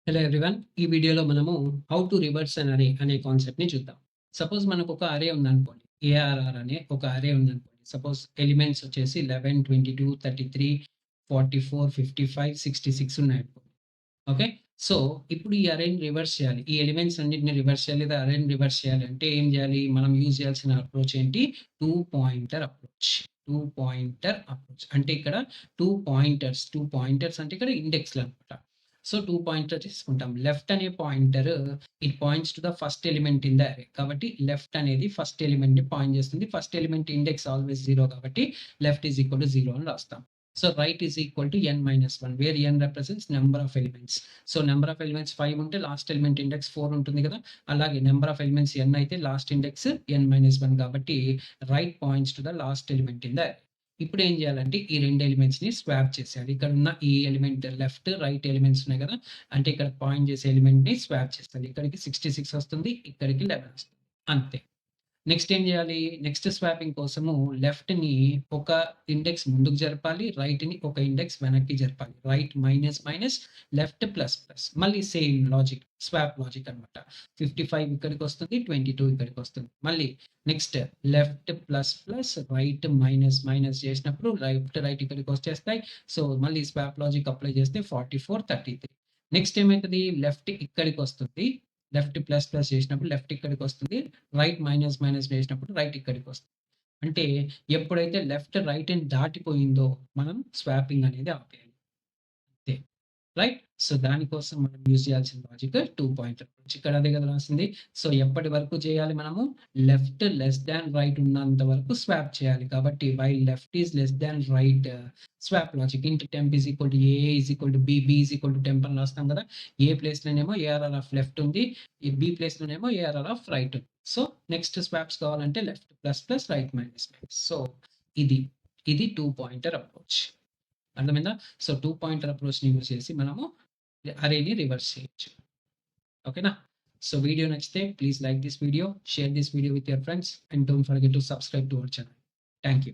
Hello everyone. ఈ వీడియోలో మనము హౌ టు రివర్స్ అన్ అరే అనే కాన్సెప్ట్‌ని చూద్దాం. సపోజ్ మనకు ఒక అరే ఉందనుకోండి. ఏఆర్ఆర్ అనే ఒక అరే ఉందనుకోండి. సపోజ్ ఎలిమెంట్స్ వచ్చేసి 11, 22, 33, 44, 55, 66 ఉన్నాయనుకోండి. ఓకే. సో, ఇప్పుడు ఈ అరేని రివర్స్ చేయాలి. ఈ ఎలిమెంట్స్ అన్నిటిని రివర్స్ చేయాలి. లేదా అరేని రివర్స్ చేయాలి అంటే ఏం చేయాలి? మనం యూజ్ చేయాల్సిన అప్రోచ్ ఏంటి? 2 పాయింటర్ అప్రోచ్. 2 pointer approach. అంటే ఇక్కడ 2 పాయింటర్స్ అంటే ఇక్కడ ఇండెక్స్‌లనమాట. సో, 2 పాయింటర్ తీసుకుంటాం. లెఫ్ట్ అనే pointer it points to the first element in the array. కాబట్టి లెఫ్ట్ అనేది ఫస్ట్ ఎలిమెంట్‌ని పాయింట్ చేస్తుంది. ఫస్ట్ ఎలిమెంట్ ఇండెక్స్ ఆల్‌వేస్ 0 కాబట్టి లెఫ్ట్ ఈజ్ ఈక్వల్ టు 0 అని రాస్తాం. So, right is equal to n-1 where n represents number of elements. So, number of elements 5 ఉంటే last element index 4 ఉంటుంది కదా! అలాగే నంబర్ ఆఫ్ ఎలిమెంట్స్ n అయితే last index n-1 కాబట్టి right points to the last element in the అరే. ఇప్పుడేం జేయాలంటే ఈ 2 ఎలిమెంట్స్‌ని స్వాప్ చేసేయాలి. ఇక్కడున్న ఈ ఎలిమెంట్ లెఫ్ట్, రైట్ ఎలిమెంట్స్ ఉన్నాయి గదా! అంటే ఇక్కడ పాయింట్ చేసే ఎలిమెంట్‌ని స్వాప్ చేయాలి. ఇక్కడికి 66 వస్తుంది. ఇక్కడికి 11 వస్తుంది. అంతే. నెక్స్ట్ ఏం జేయాలి? నెక్స్ట్ స్వాపింగ్ కోసము లెఫ్ట్‌ని ఒక ఇండెక్స్ ముందుకు జరపాలి. రైట్‌ని ఒక ఇండెక్స్ వెనక్కి జరపాలి. Right minus minus, left plus plus. మళ్ళీ సేమ్ లాజిక్. స్వాప్ లాజిక్ అన్నమాట. 55 ఇక్కడికొస్తుంది. 22 ఇక్కడికొస్తుంది. మళ్ళీ next left plus plus, right minus minus చేసినప్పుడు రైట్ ఇక్కడికొచ్చేస్తాయి. సో, మళ్ళీ స్వాప్ లాజిక్ అప్లై చేస్తే 44, 33. నెక్స్ట్ ఏమైతది? లెఫ్ట్ ఇక్కడికొస్తుంది. లెఫ్ట్ ప్లస్ ప్లస్ చేసినప్పుడు లెఫ్ట్ ఇక్కడికొస్తుంది. రైట్ మైనస్ మైనస్ వేసినప్పుడు right ఇక్కడికొస్తుంది. అంటే ఎప్పుడైతే లెఫ్ట్ రైట్‌ని దాటిపోయిందో మనం స్వాపింగ్ అనేది ఆపేయాలి. అంతే. రైట్? సో, దానికోసం మనం యూజ్ చేయాల్సిన లాజిక్ 2 పాయింటర్ అప్రోచ్. ఇక్కడ అదే కదా రాసింది. సో, ఎప్పటి వరకు చేయాలి మనము? లెఫ్ట్ లెస్ థాన్ రైట్ ఉన్నంత వరకు స్వాప్ చేయాలి. కాబట్టి while left is less than right swap logic int temp is equal to a is equal to b, b is equal to temp అని రాస్తాం కదా! ఏ ప్లేస్‌లోనేమో ఏఆర్ఆర్ ఆఫ్ లెఫ్ట్ ఉంది. ఈ బి ప్లేస్‌లోనేమో ఏఆర్ఆర్ ఆఫ్ రైట్ ఉంది. So, next swaps కావాలంటే left plus plus, right minus minus. So, ఇది. ఇది 2 పాయింటర్ అప్రోచ్. అర్థమైందా? సో, 2 పాయింటర్ అప్రోచ్‌ని యూజ్ చేసి మనము అరేని రివర్స్ చేయొచ్చు. ఓకేనా? సో, వీడియో నచ్చితే please like this video, share this video with your friends and don't forget to subscribe to our channel. Thank you.